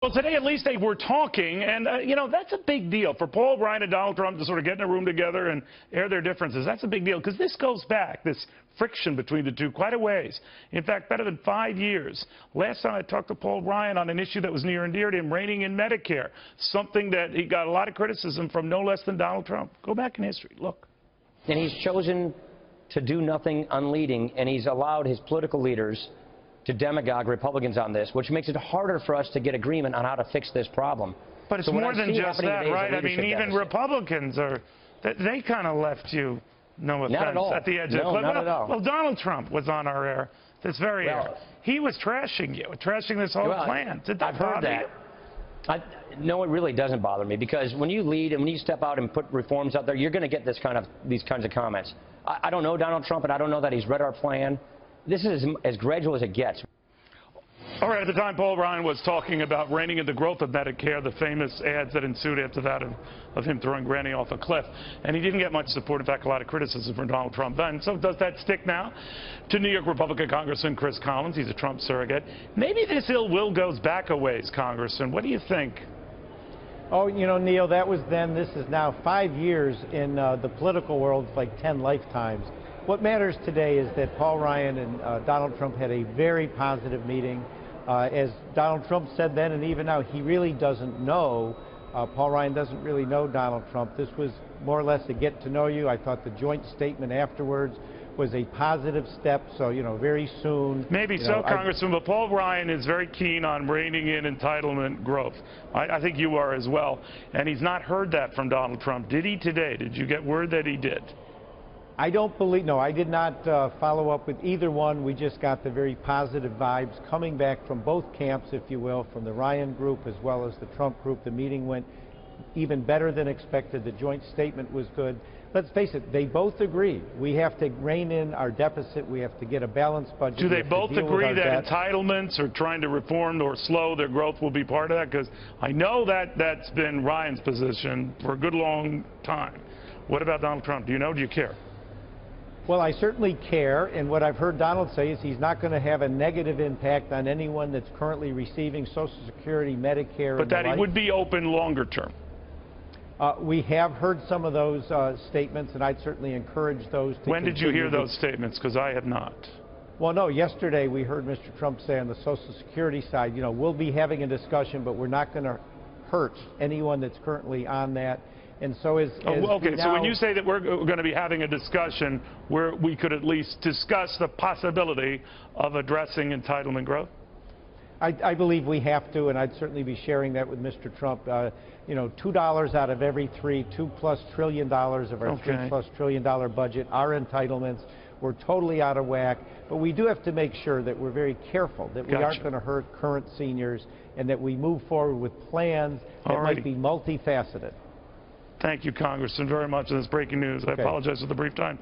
Well, today at least they were talking, and, that's a big deal. For Paul Ryan and Donald Trump to sort of get in a room together and air their differences, that's a big deal, because this goes back, this friction between the two, quite a ways. In fact, better than 5 years. Last time I talked to Paul Ryan on an issue that was near and dear to him, reining in Medicare, something that he got a lot of criticism from no less than Donald Trump. Go back in history, look. And he's chosen to do nothing unleading, and he's allowed his political leaders to demagogue Republicans on this, which makes it harder for us to get agreement on how to fix this problem. But it's more than just that, right? I mean, even deficit. Republicans they kind of left you, no offense, at the edge of the cliff. Not at all. Well, Donald Trump was on our air this very air. He was trashing you, trashing this whole plan. Did that bother you? No, it really doesn't bother me, because when you lead and when you step out and put reforms out there, you're going to get these kinds of comments. I don't know Donald Trump, and I don't know that he's read our plan. This is as gradual as it gets. All right, at the time Paul Ryan was talking about reining in the growth of Medicare, the famous ads that ensued after that of him throwing Granny off a cliff. And he didn't get much support, in fact, a lot of criticism from Donald Trump then. So does that stick now to New York Republican Congressman Chris Collins? He's a Trump surrogate. Maybe this ill will goes back a ways, Congressman. What do you think? Oh, Neil, that was then. This is now 5 years in the political world. It's like 10 lifetimes. What matters today is that Paul Ryan and Donald Trump had a very positive meeting. As Donald Trump said then, and even now, he really doesn't know. Paul Ryan doesn't really know Donald Trump. This was more or less a get to know you. I thought the joint statement afterwards was a positive step. So, very soon. Maybe so, Congressman, but Paul Ryan is very keen on reining in entitlement growth. I think you are as well. And he's not heard that from Donald Trump. Did he today? Did you get word that he did? I don't believe, no, I did not follow up with either one. We just got the very positive vibes coming back from both camps, if you will, from the Ryan group as well as the Trump group. The meeting went even better than expected. The joint statement was good. Let's face it, they both agree. We have to rein in our deficit. We have to get a balanced budget. Do they both agree that entitlements or trying to reform or slow their growth will be part of that? Because I know that that's been Ryan's position for a good long time. What about Donald Trump? Do you know? Do you care? Well, I certainly care, and what I've heard Donald say is he's not going to have a negative impact on anyone that's currently receiving Social Security, Medicare, but that he would be open longer term. We have heard some of those statements, and I'd certainly encourage those to When did you hear those statements? Because I have not. Well, no, yesterday we heard Mr. Trump say on the Social Security side, we'll be having a discussion, but we're not going to hurt anyone that's currently on that. And so okay, so when you say that we're going to be having a discussion where we could at least discuss the possibility of addressing entitlement growth? I believe we have to, and I'd certainly be sharing that with Mr. Trump. $2 out of every $2+ trillion of our $3+ trillion budget are entitlements. We're totally out of whack, but we do have to make sure that we're very careful, that we aren't going to hurt current seniors, and that we move forward with plans that might be multifaceted. Thank you, Congressman, very much. And this breaking news. I apologize for the brief time.